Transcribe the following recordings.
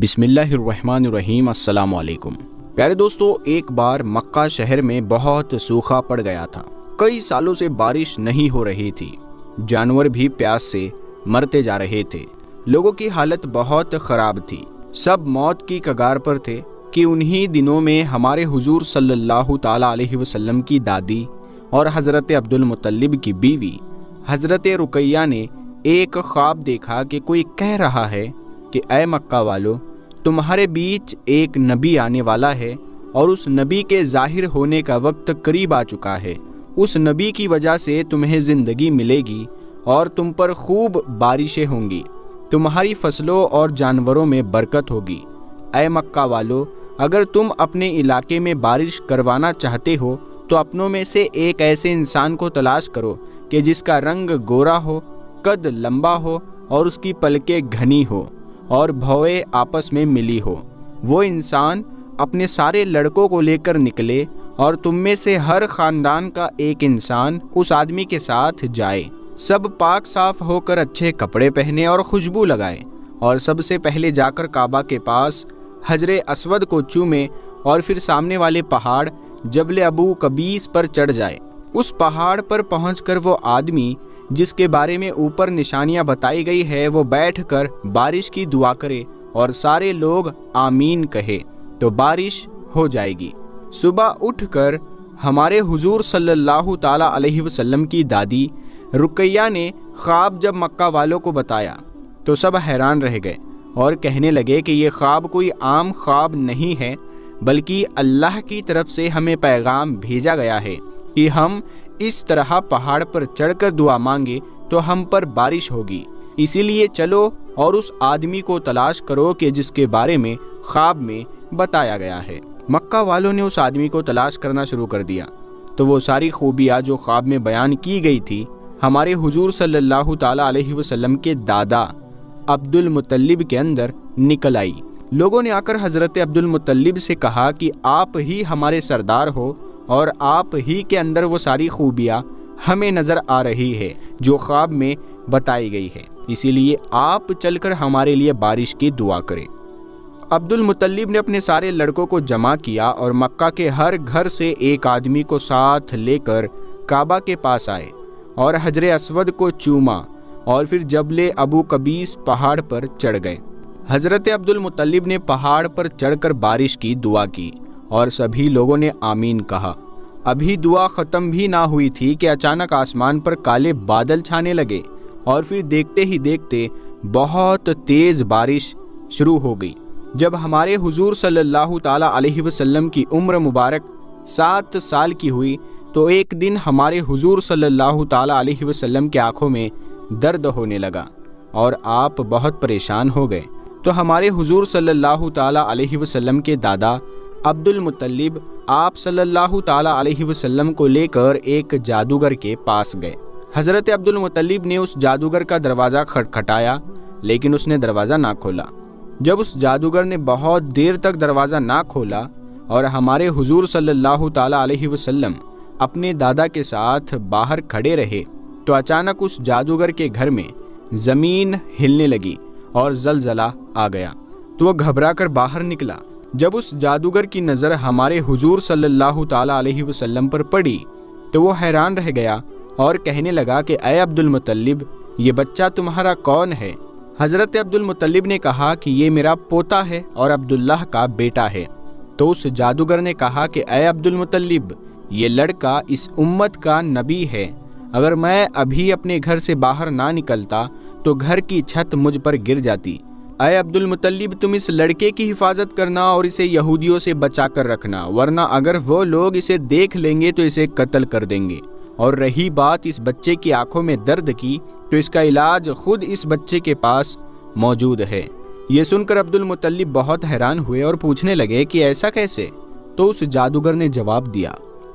بسم اللہ الرحمن الرحیم۔ السلام علیکم پیارے دوستو، ایک بار مکہ شہر میں بہت سوکھا پڑ گیا تھا۔ کئی سالوں سے بارش نہیں ہو رہی تھی، جانور بھی پیاس سے مرتے جا رہے تھے، لوگوں کی حالت بہت خراب تھی، سب موت کی کگار پر تھے کہ انہی دنوں میں ہمارے حضور صلی اللہ تعالیٰ علیہ وسلم کی دادی اور حضرت عبد المطلب کی بیوی حضرت رقیہ نے ایک خواب دیکھا کہ کوئی کہہ رہا ہے کہ اے مکہ والو، تمہارے بیچ ایک نبی آنے والا ہے اور اس نبی کے ظاہر ہونے کا وقت قریب آ چکا ہے۔ اس نبی کی وجہ سے تمہیں زندگی ملے گی اور تم پر خوب بارشیں ہوں گی، تمہاری فصلوں اور جانوروں میں برکت ہوگی۔ اے مکہ والو، اگر تم اپنے علاقے میں بارش کروانا چاہتے ہو تو اپنوں میں سے ایک ایسے انسان کو تلاش کرو کہ جس کا رنگ گورا ہو، قد لمبا ہو اور اس کی پلکیں گھنی ہو اور بھویں آپس میں ملی ہو۔ وہ انسان اپنے سارے لڑکوں کو لے کر نکلے اور تم میں سے ہر خاندان کا ایک انسان اس آدمی کے ساتھ جائے۔ سب پاک صاف ہو کر اچھے کپڑے پہنے اور خوشبو لگائے اور سب سے پہلے جا کر کعبہ کے پاس حجر اسود کو چومے اور پھر سامنے والے پہاڑ جبل ابو قبیس پر چڑھ جائے۔ اس پہاڑ پر پہنچ کر وہ آدمی جس کے بارے میں اوپر نشانیاں بتائی گئی ہے وہ بیٹھ کر بارش کی دعا کرے اور سارے لوگ آمین کہے تو بارش ہو جائے گی۔ صبح اٹھ کر ہمارے حضور صلی اللہ تعالیٰ علیہ وسلم کی دادی رقیہ نے خواب جب مکہ والوں کو بتایا تو سب حیران رہ گئے اور کہنے لگے کہ یہ خواب کوئی عام خواب نہیں ہے، بلکہ اللہ کی طرف سے ہمیں پیغام بھیجا گیا ہے کہ ہم اس طرح پہاڑ پر چڑھ کر دعا مانگے تو ہم پر بارش ہوگی۔ اسی لیے چلو اور اس آدمی کو تلاش کرو کہ جس کے بارے میں خواب میں بتایا گیا ہے۔ مکہ والوں نے اس آدمی کو تلاش کرنا شروع کر دیا تو وہ ساری خوبیاں جو خواب میں بیان کی گئی تھی ہمارے حضور صلی اللہ تعالیٰ علیہ وسلم کے دادا عبد المطلب کے اندر نکل آئی۔ لوگوں نے آ کر حضرت عبد المطلب سے کہا کہ آپ ہی ہمارے سردار ہو اور آپ ہی کے اندر وہ ساری خوبیاں ہمیں نظر آ رہی ہے جو خواب میں بتائی گئی ہے، اسی لیے آپ چل کر ہمارے لیے بارش کی دعا کریں۔ عبد المطلب نے اپنے سارے لڑکوں کو جمع کیا اور مکہ کے ہر گھر سے ایک آدمی کو ساتھ لے کر کعبہ کے پاس آئے اور حجر اسود کو چوما اور پھر جبل ابو قبیس پہاڑ پر چڑھ گئے۔ حضرت عبد المطلب نے پہاڑ پر چڑھ کر بارش کی دعا کی اور سبھی لوگوں نے آمین کہا۔ ابھی دعا ختم بھی نہ ہوئی تھی کہ اچانک آسمان پر کالے بادل چھانے لگے اور پھر دیکھتے ہی دیکھتے بہت تیز بارش شروع ہو گئی۔ جب ہمارے حضور صلی اللہ تعالیٰ علیہ وسلم کی عمر مبارک 7 سال کی ہوئی تو ایک دن ہمارے حضور صلی اللہ تعالیٰ علیہ وسلم کی آنکھوں میں درد ہونے لگا اور آپ بہت پریشان ہو گئے، تو ہمارے حضور صلی اللہ تعالیٰ علیہ وسلم کے دادا عبد المطلب آپ صلی اللہ تعالیٰ علیہ وسلم کو لے کر ایک جادوگر کے پاس گئے۔ حضرت عبد المطلب نے اس جادوگر کا دروازہ کھٹکھٹایا لیکن اس نے دروازہ نہ کھولا۔ جب اس جادوگر نے بہت دیر تک دروازہ نہ کھولا اور ہمارے حضور صلی اللہ تعالیٰ علیہ وسلم اپنے دادا کے ساتھ باہر کھڑے رہے تو اچانک اس جادوگر کے گھر میں زمین ہلنے لگی اور زلزلہ آ گیا تو وہ گھبرا کر باہر نکلا۔ جب اس جادوگر کی نظر ہمارے حضور صلی اللہ تعالیٰ علیہ وسلم پر پڑی تو وہ حیران رہ گیا اور کہنے لگا کہ اے عبد المطلب، یہ بچہ تمہارا کون ہے؟ حضرت عبد المطلب نے کہا کہ یہ میرا پوتا ہے اور عبداللہ کا بیٹا ہے۔ تو اس جادوگر نے کہا کہ اے عبد المطلب، یہ لڑکا اس امت کا نبی ہے، اگر میں ابھی اپنے گھر سے باہر نہ نکلتا تو گھر کی چھت مجھ پر گر جاتی۔ اے عبد المطلب، تم اس لڑکے کی حفاظت کرنا اور اسے یہودیوں سے بچا کر رکھنا، ورنہ اگر وہ لوگ اسے دیکھ لیں گے تو اسے قتل کر دیں گے۔ اور رہی بات اس بچے کی آنکھوں میں درد کی تو اس کا علاج خود اس بچے کے پاس موجود ہے۔ یہ سن کر عبد المطلب بہت حیران ہوئے اور پوچھنے لگے کہ ایسا کیسے؟ تو اس جادوگر نے جواب دیا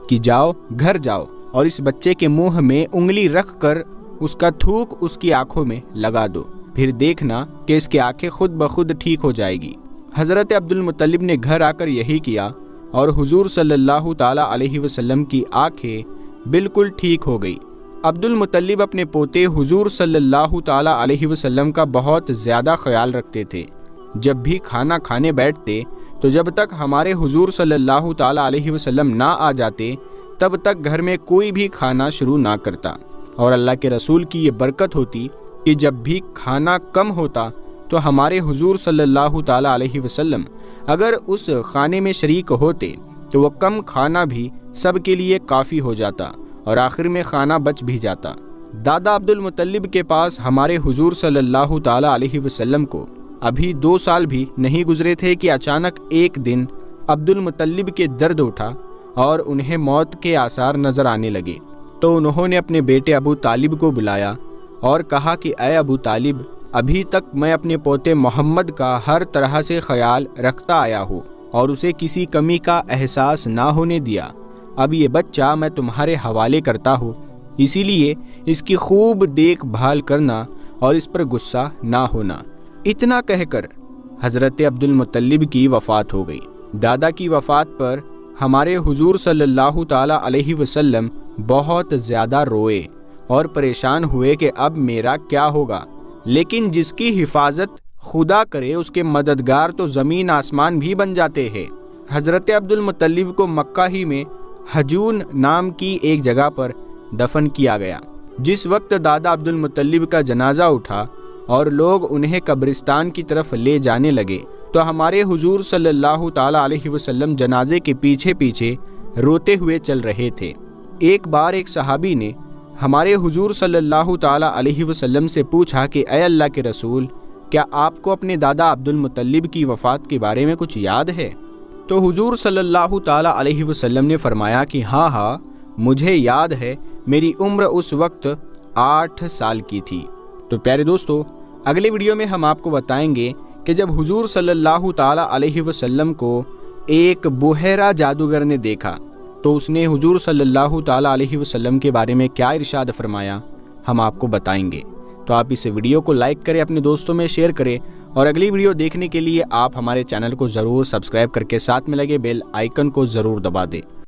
کہ جاؤ، گھر جاؤ اور اس بچے کے منہ میں انگلی رکھ کر اس کا تھوک اس کی آنکھوں میں لگا دو، پھر دیکھنا کہ اس کی آنکھیں خود بخود ٹھیک ہو جائے گی۔ حضرت عبد المطلب نے گھر آ کر یہی کیا اور حضور صلی اللہ تعالیٰ علیہ وسلم کی آنکھیں بالکل ٹھیک ہو گئی۔ عبد المطلب اپنے پوتے حضور صلی اللہ تعالیٰ علیہ وسلم کا بہت زیادہ خیال رکھتے تھے۔ جب بھی کھانا کھانے بیٹھتے تو جب تک ہمارے حضور صلی اللہ تعالیٰ علیہ وسلم نہ آ جاتے تب تک گھر میں کوئی بھی کھانا شروع نہ کرتا، اور اللہ کے رسول کی یہ برکت ہوتی کہ جب بھی کھانا کم ہوتا تو ہمارے حضور صلی اللہ تعالیٰ علیہ وسلم اگر اس کھانے میں شریک ہوتے تو وہ کم کھانا بھی سب کے لیے کافی ہو جاتا اور آخر میں کھانا بچ بھی جاتا۔ دادا عبد المطلب کے پاس ہمارے حضور صلی اللہ تعالیٰ علیہ وسلم کو ابھی 2 سال بھی نہیں گزرے تھے کہ اچانک ایک دن عبد المطلب کے درد اٹھا اور انہیں موت کے آثار نظر آنے لگے، تو انہوں نے اپنے بیٹے ابو طالب کو بلایا اور کہا کہ اے ابو طالب، ابھی تک میں اپنے پوتے محمد کا ہر طرح سے خیال رکھتا آیا ہوں اور اسے کسی کمی کا احساس نہ ہونے دیا، اب یہ بچہ میں تمہارے حوالے کرتا ہوں، اسی لیے اس کی خوب دیکھ بھال کرنا اور اس پر غصہ نہ ہونا۔ اتنا کہہ کر حضرت عبد المطلب کی وفات ہو گئی۔ دادا کی وفات پر ہمارے حضور صلی اللہ تعالیٰ علیہ وسلم بہت زیادہ روئے اور پریشان ہوئے کہ اب میرا کیا ہوگا، لیکن جس کی حفاظت خدا کرے اس کے مددگار تو زمین آسمان بھی بن جاتے ہیں۔ حضرت عبد المطلب کو مکہ ہی میں حجون نام کی ایک جگہ پر دفن کیا گیا۔ جس وقت دادا عبد المطلب کا جنازہ اٹھا اور لوگ انہیں قبرستان کی طرف لے جانے لگے تو ہمارے حضور صلی اللہ تعالیٰ علیہ وسلم جنازے کے پیچھے پیچھے روتے ہوئے چل رہے تھے۔ ایک بار ایک صحابی نے ہمارے حضور صلی اللہ تعالیٰ علیہ وسلم سے پوچھا کہ اے اللہ کے رسول، کیا آپ کو اپنے دادا عبد المطلب کی وفات کے بارے میں کچھ یاد ہے؟ تو حضور صلی اللہ تعالیٰ علیہ وسلم نے فرمایا کہ ہاں مجھے یاد ہے، میری عمر اس وقت 8 سال کی تھی۔ تو پیارے دوستو، اگلے ویڈیو میں ہم آپ کو بتائیں گے کہ جب حضور صلی اللہ تعالیٰ علیہ وسلم کو ایک بحیرہ جادوگر نے دیکھا تو اس نے حضور صلی اللہ تعالیٰ علیہ وسلم کے بارے میں کیا ارشاد فرمایا، ہم آپ کو بتائیں گے۔ تو آپ اس ویڈیو کو لائک کریں، اپنے دوستوں میں شیئر کریں، اور اگلی ویڈیو دیکھنے کے لیے آپ ہمارے چینل کو ضرور سبسکرائب کر کے ساتھ میں لگے بیل آئیکن کو ضرور دبا دیں۔